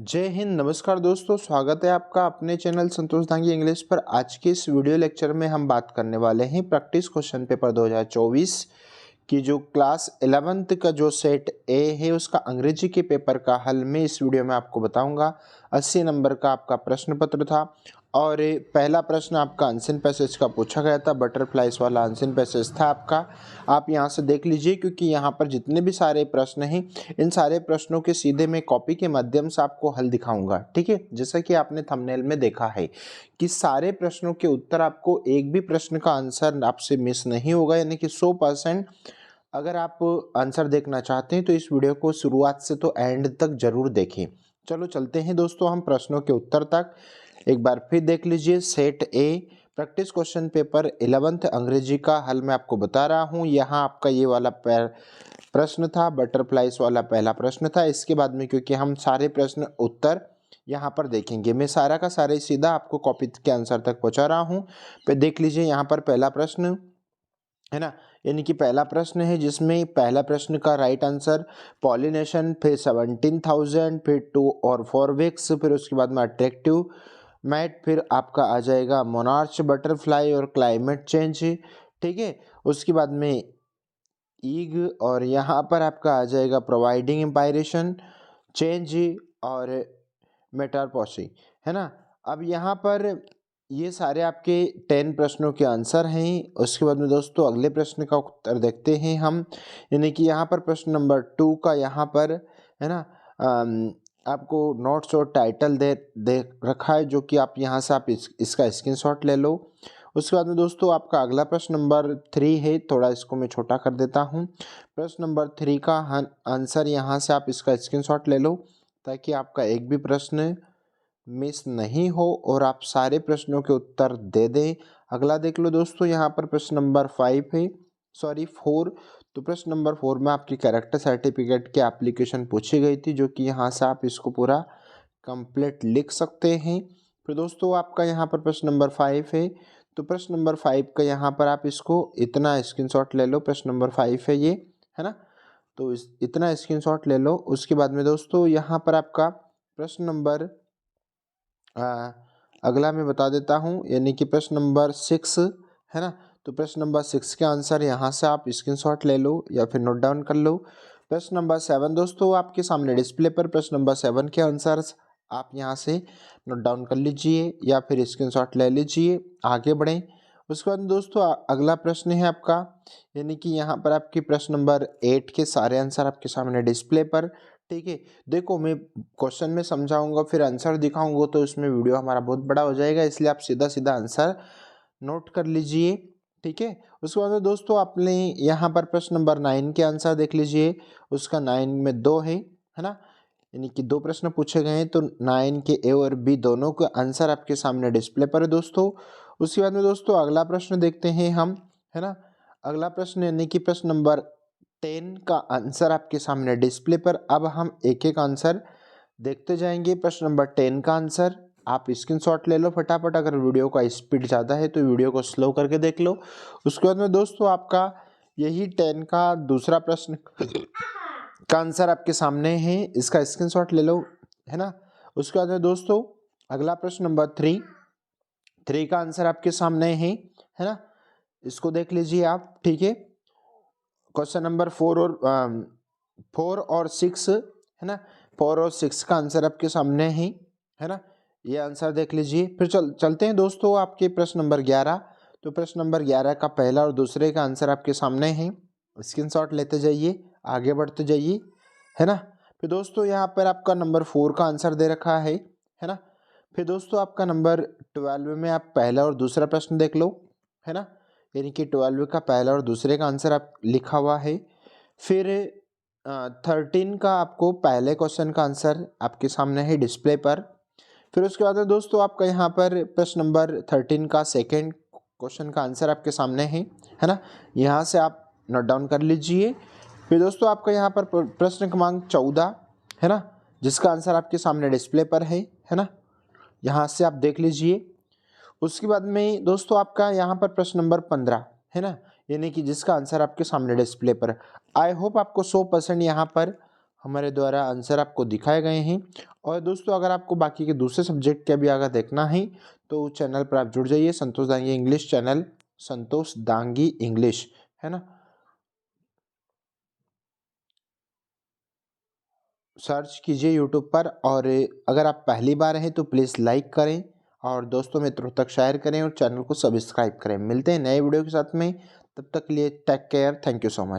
जय हिंद। नमस्कार दोस्तों, स्वागत है आपका अपने चैनल संतोष दांगी इंग्लिश पर। आज के इस वीडियो लेक्चर में हम बात करने वाले हैं प्रैक्टिस क्वेश्चन पेपर 2024 की जो क्लास 11th का जो सेट ए है उसका अंग्रेजी के पेपर का हल मैं इस वीडियो में आपको बताऊंगा। 80 नंबर का आपका प्रश्न पत्र था और पहला प्रश्न आपका आंसर पैसेज का पूछा गया था। बटरफ्लाइज वाला आंसर पैसेज था आपका। आप यहां से देख लीजिए क्योंकि यहां पर जितने भी सारे प्रश्न हैं इन सारे प्रश्नों के सीधे मैं कॉपी के माध्यम से आपको हल दिखाऊंगा। ठीक है, जैसा कि आपने थंबनेल में देखा है कि सारे प्रश्नों के उत्तर आपको एक भी प्रश्न का आंसर आपसे मिस नहीं होगा, यानी कि 100%। अगर आप आंसर देखना चाहते हैं तो इस वीडियो को शुरुआत से तो एंड तक जरूर देखें। चलो चलते हैं दोस्तों हम प्रश्नों के उत्तर तक। एक बार फिर देख लीजिए, सेट ए प्रैक्टिस क्वेश्चन पेपर 11th अंग्रेजी का हल मैं आपको बता रहा हूं। यहाँ आपका ये वाला प्रश्न था, बटरफ्लाइज वाला पहला प्रश्न था। इसके बाद में क्योंकि हम सारे प्रश्न उत्तर यहाँ पर देखेंगे, मैं सारा का सारा ही सीधा आपको कॉपी के आंसर तक पहुँचा रहा हूँ। फिर देख लीजिए यहाँ पर पहला प्रश्न है ना, यानी कि पहला प्रश्न है जिसमें पहला प्रश्न का राइट आंसर पॉलिनेशन, फिर 17,000, फिर 2 और 4 वीक्स, फिर उसके बाद में अट्रैक्टिव मैट, फिर आपका आ जाएगा मोनार्च बटरफ्लाई और क्लाइमेट चेंज। ठीक है, उसके बाद में ईग और यहाँ पर आपका आ जाएगा प्रोवाइडिंग इंपायरेशन चेंज और मेटारपोसी, है ना। अब यहाँ पर ये सारे आपके 10 प्रश्नों के आंसर हैं। उसके बाद में दोस्तों अगले प्रश्न का उत्तर देखते हैं हम, यानी कि यहाँ पर प्रश्न नंबर 2 का यहाँ पर है ना आपको नोट्स और टाइटल दे रखा है, जो कि आप यहाँ से आप इसका स्क्रीनशॉट ले लो। उसके बाद में दोस्तों आपका अगला प्रश्न नंबर 3 है, थोड़ा इसको मैं छोटा कर देता हूँ। प्रश्न नंबर 3 का आंसर यहाँ से आप इसका स्क्रीनशॉट ले लो ताकि आपका एक भी प्रश्न मिस नहीं हो और आप सारे प्रश्नों के उत्तर दे दें। अगला देख लो दोस्तों, यहाँ पर प्रश्न नंबर 5 है, सॉरी 4। तो प्रश्न नंबर 4 में आपकी कैरेक्टर सर्टिफिकेट की एप्लीकेशन पूछी गई थी, जो कि यहाँ से आप इसको पूरा कंप्लीट लिख सकते हैं। फिर दोस्तों आपका यहाँ पर प्रश्न नंबर 5 है, तो प्रश्न नंबर 5 का यहाँ पर आप इसको इतना स्क्रीनशॉट ले लो। प्रश्न नंबर 5 है ये, है ना, तो इतना स्क्रीनशॉट ले लो। उसके बाद में दोस्तों यहाँ पर आपका प्रश्न नंबर अगला मैं बता देता हूँ, यानी कि प्रश्न नंबर 6 है ना। तो प्रश्न नंबर 6 के आंसर यहाँ से आप स्क्रीनशॉट ले लो या फिर नोट डाउन कर लो। प्रश्न नंबर 7 दोस्तों आपके सामने डिस्प्ले पर प्रश्न नंबर 7 के आंसर्स आप यहाँ से नोट डाउन कर लीजिए या फिर स्क्रीनशॉट ले लीजिए, आगे बढ़ें। उसके बाद दोस्तों अगला प्रश्न है आपका, यानी कि यहाँ पर आपकी प्रश्न नंबर 8 के सारे आंसर आपके सामने डिस्प्ले पर। ठीक है, देखो मैं क्वेश्चन में समझाऊंगा फिर आंसर दिखाऊंगा तो इसमें वीडियो हमारा बहुत बड़ा हो जाएगा, इसलिए आप सीधा सीधा आंसर नोट कर लीजिए। ठीक है, उसके बाद में दोस्तों आपने यहाँ पर प्रश्न नंबर 9 के आंसर देख लीजिए। उसका 9 में 2 है ना, यानी कि 2 प्रश्न पूछे गए हैं, तो 9 के ए और बी दोनों के आंसर आपके सामने डिस्प्ले पर है दोस्तों। उसके बाद में दोस्तों अगला प्रश्न देखते हैं हम, है ना। अगला प्रश्न यानी कि प्रश्न नंबर 10 का आंसर आपके सामने डिस्प्ले पर। अब हम एक एक आंसर देखते जाएंगे। प्रश्न नंबर 10 का आंसर आप स्क्रीनशॉट ले लो फटाफट। अगर वीडियो का स्पीड ज़्यादा है तो वीडियो को स्लो करके देख लो। उसके बाद में दोस्तों आपका यही 10 का दूसरा प्रश्न का आंसर आपके सामने है, इसका स्क्रीनशॉट ले लो, है ना। उसके बाद में दोस्तों अगला प्रश्न नंबर 3 का आंसर आपके सामने है ना, इसको देख लीजिए आप। ठीक है, क्वेश्चन नंबर 4 और 6 है ना, 4 और 6 का आंसर आपके सामने है ना, ये आंसर देख लीजिए। फिर चलते हैं दोस्तों आपके प्रश्न नंबर 11। तो प्रश्न नंबर 11 का पहला और दूसरे का आंसर आपके सामने है, स्क्रीनशॉट लेते जाइए, आगे बढ़ते जाइए, है ना। फिर दोस्तों यहाँ पर आपका नंबर 4 का आंसर दे रखा है ना। फिर दोस्तों आपका नंबर 12 में आप पहला और दूसरा प्रश्न देख लो, है ना, यानी कि 12 का पहला और दूसरे का आंसर आप लिखा हुआ है। फिर 13 का आपको पहले क्वेश्चन का आंसर आपके सामने है डिस्प्ले पर। फिर उसके बाद दोस्तों आपका यहाँ पर प्रश्न नंबर 13 का सेकंड क्वेश्चन का आंसर आपके सामने है ना, यहाँ से आप नोट डाउन कर लीजिए। फिर दोस्तों आपका यहाँ पर प्रश्न क्रमांक 14 है ना, जिसका आंसर आपके सामने डिस्प्ले पर है ना, यहाँ से आप देख लीजिए। उसके बाद में दोस्तों आपका यहाँ पर प्रश्न नंबर 15 है ना, यानी कि जिसका आंसर आपके सामने डिस्प्ले पर। आई होप आपको 100% यहाँ पर हमारे द्वारा आंसर आपको दिखाए गए हैं और दोस्तों अगर आपको बाकी के दूसरे सब्जेक्ट के भी अगर देखना है तो चैनल पर आप जुड़ जाइए, संतोष दांगी इंग्लिश चैनल, संतोष दांगी इंग्लिश, है ना, सर्च कीजिए यूट्यूब पर। और अगर आप पहली बार हैं तो प्लीज़ लाइक करें और दोस्तों मित्रों तक शेयर करें और चैनल को सब्सक्राइब करें। मिलते हैं नए वीडियो के साथ में, तब तक के लिए take care, thank you so much.